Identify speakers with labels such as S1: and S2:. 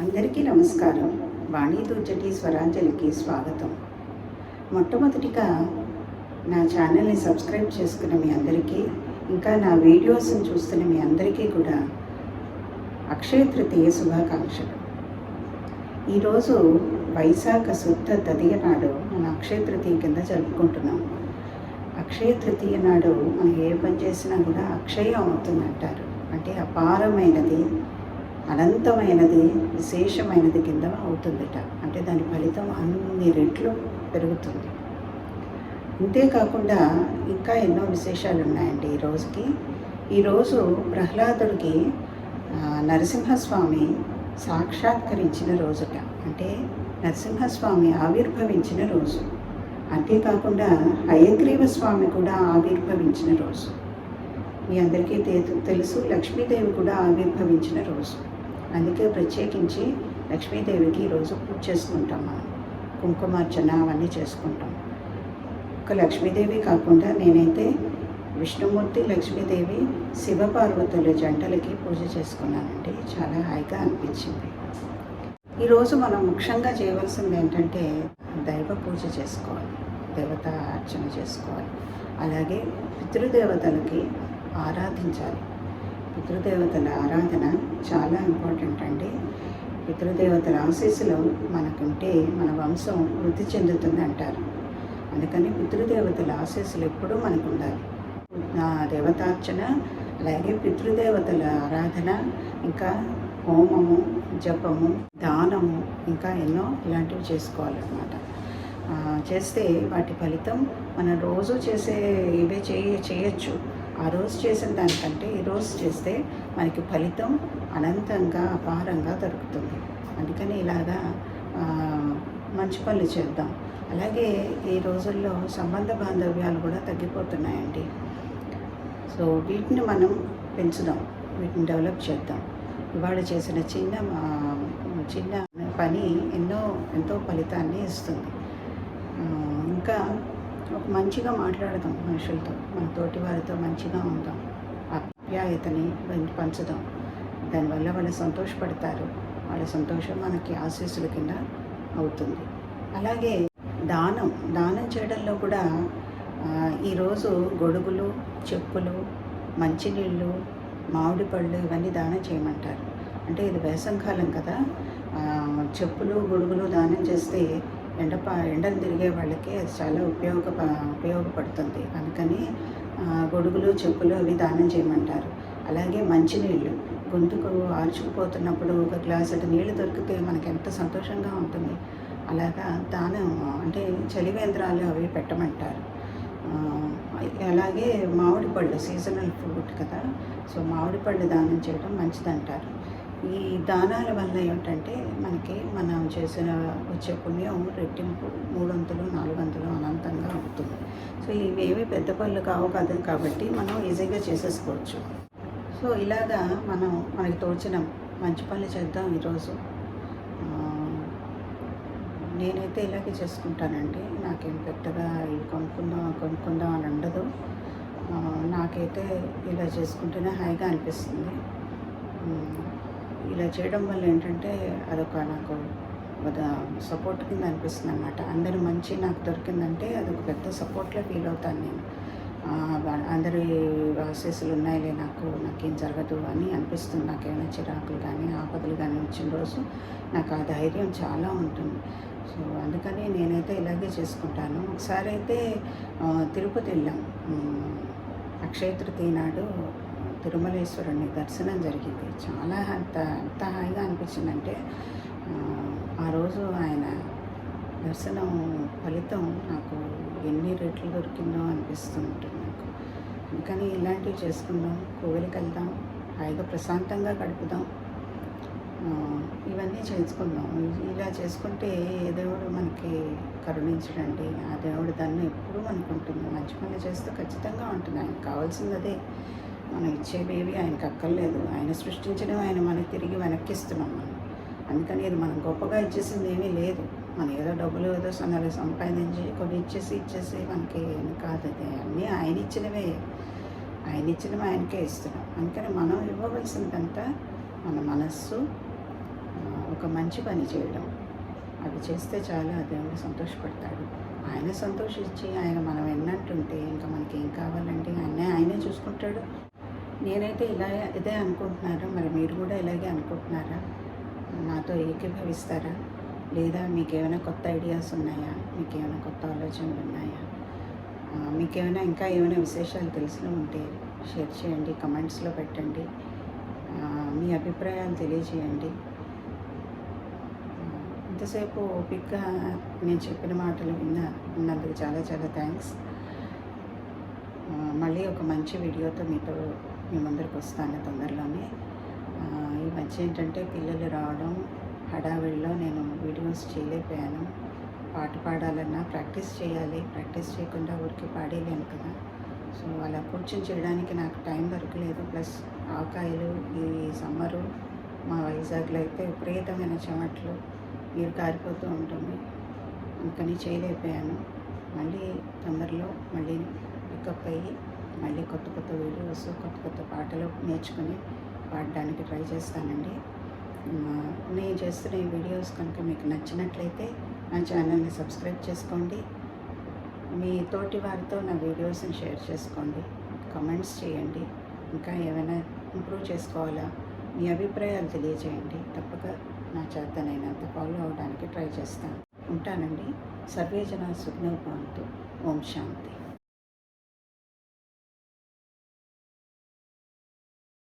S1: అందరికీ నమస్కారం. వాణి దుర్జటి స్వరాంజలికి స్వాగతం. మొట్టమొదటిగా నా ఛానల్ని సబ్స్క్రైబ్ చేసుకున్న మీ అందరికీ, ఇంకా నా వీడియోస్ని చూస్తున్న మీ అందరికీ కూడా అక్షయ తృతీయ శుభాకాంక్షలు. ఈరోజు వైశాఖ శుద్ధ తదియ నాడు మనం అక్షయ తృతీయ కింద జరుపుకుంటున్నాం. అక్షయ తృతీయ నాడు మనం ఏ పని చేసినా కూడా అక్షయం అవుతుందంటారు. అంటే అపారమైనది, అనంతమైనది, విశేషమైనది కింద అవుతుందట. అంటే దాని ఫలితం అన్ని రెట్లు పెరుగుతుంది. అంతేకాకుండా ఇంకా ఎన్నో విశేషాలు ఉన్నాయండి ఈ రోజుకి. ఈరోజు ప్రహ్లాదుడికి నరసింహస్వామి సాక్షాత్కరించిన రోజుట. అంటే నరసింహస్వామి ఆవిర్భవించిన రోజు. అంతేకాకుండా హయగ్రీవ స్వామి కూడా ఆవిర్భవించిన రోజు. మీ అందరికీ తెలుసు, లక్ష్మీదేవి కూడా ఆవిర్భవించిన రోజు. అందుకే ప్రత్యేకించి లక్ష్మీదేవికి ఈరోజు పూజ చేసుకుంటాం. మనం కుంకుమార్చన అవన్నీ చేసుకుంటాం. ఒక లక్ష్మీదేవి కాకుండా నేనైతే విష్ణుమూర్తి, లక్ష్మీదేవి, శివపార్వతుల జంటలకి పూజ చేసుకున్నానండి. చాలా హాయిగా అనిపించింది. ఈరోజు మనం ముఖ్యంగా చేయవలసింది ఏంటంటే దైవ పూజ చేసుకోవాలి, దేవత అర్చన చేసుకోవాలి. అలాగే పితృదేవతలకి ఆరాధించాలి. పితృదేవతల ఆరాధన చాలా ఇంపార్టెంట్ అండి. పితృదేవతల ఆశీస్సులు మనకుంటే మన వంశం వృద్ధి చెందుతుంది అంటారు. అందుకని పితృదేవతల ఆశీస్సులు ఎప్పుడూ మనకు ఉండాలి. దేవతార్చన, అలాగే పితృదేవతల ఆరాధన, ఇంకా హోమము, జపము, దానము, ఇంకా ఎన్నో ఇలాంటివి చేసుకోవాలన్నమాట. చేస్తే వాటి ఫలితం మనం రోజు చేసే ఇవే చేయొచ్చు. ఆ రోజు చేసిన దానికంటే ఈరోజు చేస్తే మనకి ఫలితం అనంతంగా, అపారంగా దొరుకుతుంది. అందుకని ఇలాగా మంచి పనులు చేద్దాం. అలాగే ఈ రోజుల్లో సంబంధ బాంధవ్యాలు కూడా తగ్గిపోతున్నాయండి. సో వీటిని మనం పెంచుదాం, వీటిని డెవలప్ చేద్దాం. ఇవాళ చేసిన చిన్న పని ఎంతో ఫలితాన్ని ఇస్తుంది. ఇంకా మంచిగా మాట్లాడదాం మనుషులతో, మన తోటి వారితో మంచిగా ఉందాం, ఆప్యాయతని పంచుదాం. దానివల్ల వాళ్ళు సంతోషపడతారు. వాళ్ళ సంతోషం మనకి ఆశీస్సుల కింద అవుతుంది. అలాగే దానం చేయడంలో కూడా ఈరోజు గొడుగులు, చెప్పులు, మంచినీళ్ళు, మామిడి పళ్ళు ఇవన్నీ దానం చేయమంటారు. అంటే ఇది వేసవికాలం కదా, చెప్పులు, గొడుగులు దానం చేస్తే ఎండలు తిరిగే వాళ్ళకి అది చాలా ఉపయోగపడుతుంది. అందుకని గొడుగులు, చెప్పులు అవి దానం చేయమంటారు. అలాగే మంచినీళ్ళు, గొంతుకు ఆర్చుకుపోతున్నప్పుడు ఒక గ్లాసు నీళ్ళు దొరికితే మనకి ఎంత సంతోషంగా ఉంటుంది. అలాగా దానం అంటే చలివేంద్రాలు అవి పెట్టమంటారు. అలాగే మామిడి పళ్ళు సీజనల్ ఫ్రూట్ కదా, సో మామిడి పళ్ళు దానం చేయడం మంచిదంటారు. ఈ దానాల వల్ల ఏమిటంటే మనకి మనం వచ్చే పుణ్యం రెట్టింపు 300, 400 అనంతంగా అవుతుంది. సో ఇవేవి పెద్ద పళ్ళు కావు కదా, కాబట్టి మనం ఈజీగా చేసేసుకోవచ్చు. సో ఇలాగా మనకి తోచిన మంచి పనులు చేద్దాం ఈరోజు. నేనైతే ఇలాగే చేసుకుంటానండి. నాకేం పెద్దగా ఇవి కొనుక్కుందాం అని ఉండదు. నాకైతే ఇలా చేసుకుంటేనే హాయిగా అనిపిస్తుంది. ఇలా చేయడం వల్ల ఏంటంటే అదొక నాకు సపోర్ట్ కింద అనిపిస్తుంది అన్నమాట. అందరి మంచి నాకు దొరికిందంటే అదొక పెద్ద సపోర్ట్లా ఫీల్ అవుతాను నేను. అందరి ఆశీస్సులు ఉన్నాయిలే, నాకేం జరగదు అని అనిపిస్తుంది. నాకేమైనా చిరాకులు కానీ ఆపదలు కానీ వచ్చిన రోజు నాకు ఆ ధైర్యం చాలా ఉంటుంది. సో అందుకని నేనైతే ఇలాగే చేసుకుంటాను. ఒకసారి అయితే తిరుపతి వెళ్ళాం. అక్షయ తృతీయ నాడు తిరుమలేశ్వరుని దర్శనం జరిగింది. చాలా ఎంత హాయిగా అనిపించిందంటే ఆ రోజు ఆయన దర్శనం ఫలితం నాకు ఎన్ని రెట్లు దొరికిందో అనిపిస్తుంటుంది నాకు. అందుకని ఇలాంటివి చేసుకుందాం, కోవిలికి వెళ్దాం, హాయిగా ప్రశాంతంగా గడుపుదాం, ఇవన్నీ చేసుకుందాం. ఇలా చేసుకుంటే ఏ దేవుడు మనకి కరుణించడండి. ఆ దేవుడు దాన్ని ఎప్పుడూ మనకు ఉంటుంది. మంచి పనులు చేస్తే ఖచ్చితంగా ఉంటుంది. ఆయనకు కావాల్సింది అదే. మనం ఇచ్చేవేవి ఆయనకు అక్కర్లేదు. ఆయన సృష్టించడం ఆయన మనకి తిరిగి వెనక్కిస్తున్నాం మనం. అందుకని ఇది మనం గొప్పగా ఇచ్చేసింది ఏమీ లేదు. మన ఏదో డబ్బులు ఏదో సంపాదించి కొన్ని ఇచ్చేసి మనకి కాదు. అది అన్నీ ఆయన ఇచ్చినవే. ఆయన ఇచ్చినవి ఆయనకే ఇస్తున్నాం. అందుకని మనం ఇవ్వవలసినదంతా మన మనస్సు, ఒక మంచి పని చేయడం. అవి చేస్తే చాలా దేవుడు సంతోషపడతాడు. ఆయన సంతోషించి ఆయన మనం ఎన్నంటుంటే ఇంకా మనకి ఏం కావాలంటే ఆయనే చూసుకుంటాడు. నేనైతే ఇదే అనుకుంటున్నాను. మరి మీరు కూడా ఇలాగే అనుకుంటున్నారా? నాతో ఏకీభవిస్తారా? లేదా మీకేమైనా కొత్త ఐడియాస్ ఉన్నాయా? మీకేమైనా కొత్త ఆలోచనలు ఉన్నాయా? మీకేమైనా ఇంకా ఏమైనా విశేషాలు తెలిసినవి ఉంటే షేర్ చేయండి, కమెంట్స్లో పెట్టండి. మీ అభిప్రాయాలు తెలియజేయండి. ఇంతసేపు ఓపికగా నేను చెప్పిన మాటలు ఉన్నందుకు చాలా చాలా థ్యాంక్స్. మళ్ళీ ఒక మంచి వీడియోతో మీ ముందరికి వస్తాను తొందరలోనే. ఈ మధ్య ఏంటంటే పిల్లలు రావడం హడావిడిలో నేను వీడియోస్ చేయలేకపోయాను. పాట పాడాలన్నా ప్రాక్టీస్ చేయాలి. ప్రాక్టీస్ చేయకుండా ఊరికి పాడేయలేను కదా. సో అలా కూర్చొని చేయడానికి నాకు టైం దొరకలేదు. ప్లస్ ఆవకాయలు, ఈ సమ్మరు మా వైజాగ్లో అయితే విపరీతమైన చెమట్లు, నీరు కారిపోతూ ఉంటుంది. అందుకని చేయలేకపోయాను. మళ్ళీ తొందరలో మళ్ళీ పికప్ అయ్యి మళ్ళీ కొత్త కొత్త వీడియోస్, కొత్త కొత్త పాటలు నేర్చుకుని పాడడానికి ట్రై చేస్తానండి. నేను చేస్తున్న ఈ వీడియోస్ కనుక మీకు నచ్చినట్లయితే నా ఛానల్ని సబ్స్క్రైబ్ చేసుకోండి. మీ తోటి వారితో నా వీడియోస్ని షేర్ చేసుకోండి, కమెంట్స్ చేయండి. ఇంకా ఏమైనా ఇంప్రూవ్ చేసుకోవాలా మీ అభిప్రాయాలు తెలియజేయండి. తప్పక నా చేతనైనంత ఫాలో అవడానికి ట్రై చేస్తాను. ఉంటానండి. సర్వే జనా సుఖినో భవంతు. ఓం శాంతి.